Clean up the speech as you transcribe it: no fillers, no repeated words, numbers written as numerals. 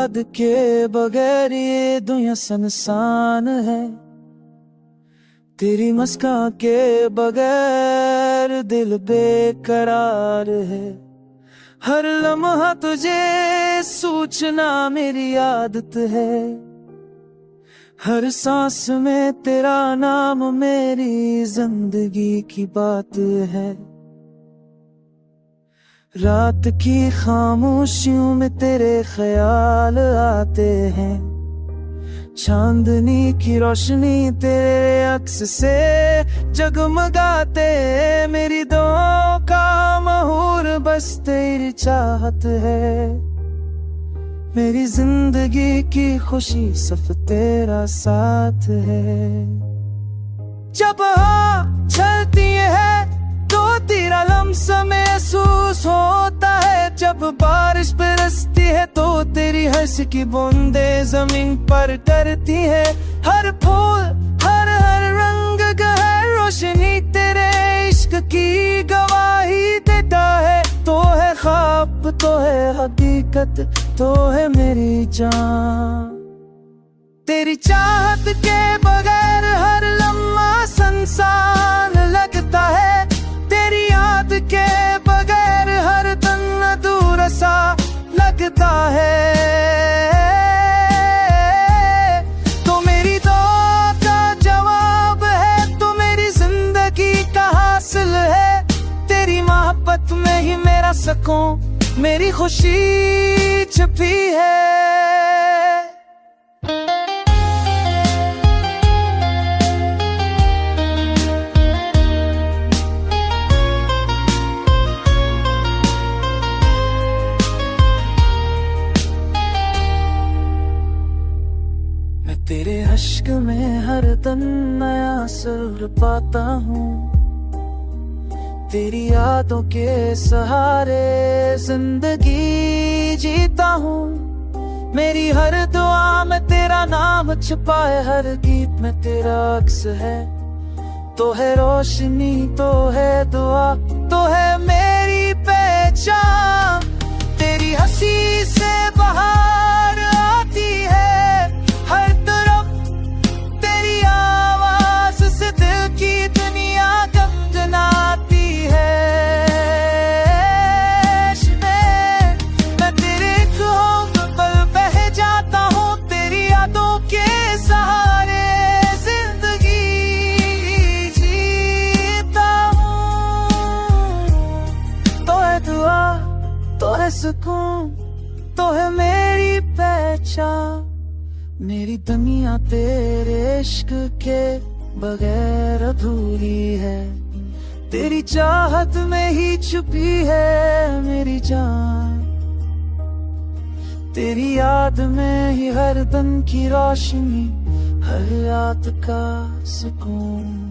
याद के बगैर ये दुनिया सुनसान है। तेरी मुस्कान के बगैर दिल बेकरार है। हर लम्हा तुझे सोचना मेरी आदत है। हर सांस में तेरा नाम मेरी जिंदगी की बात है। रात की खामोशियों में तेरे ख्याल आते हैं। चांदनी की रोशनी तेरे अक्स से जगमगाते। मेरी दुआओं का महूर बस तेरी चाहत है। मेरी जिंदगी की खुशी सिर्फ तेरा साथ है। जब हाँ चलती है तो तेरा लम्स महसूस होता है। जब बारिश बरसती है तो तेरी हंस की बूंदे जमीन पर करती है। हर फूल हर रंग गहर रोशनी तेरे इश्क की गवाही देता है। तो है ख्वाब तो है हकीकत तो है मेरी जान। तेरी चाहत के बगैर हर लम्हा संसान लगता है। तेरी याद के बगैर हर दिन अधूरा सा लगता है। तो मेरी दुआ का जवाब है तो मेरी जिंदगी का हासिल है। तेरी मोहब्बत में ही मेरा सुकून मेरी खुशी छुपी है। तेरे अश्क में हर दिन नया सुर पाता हूँ। तेरी यादों के सहारे जिंदगी जीता हूँ। मेरी हर दुआ में तेरा नाम छुपा है। हर गीत में तेरा अक्स है। तो है रोशनी तो है दुआ तो है मेरी पहचान। तेरी हंसी से बाहर आती है हर तरफ। तेरी आवाज से दिल की दुनिया गमगनाती है। मैं तेरे ख्वाब पर बह जाता हूँ। तेरी यादों के सहारे जिंदगी जीता हूँ। तो है दुआ तो है सुकून तो है मेरी पहचान। मेरी दुनिया तेरे इश्क के बगैर अधूरी है। तेरी चाहत में ही छुपी है मेरी जान। तेरी याद में ही हर दिन की रोशनी हर रात का सुकून।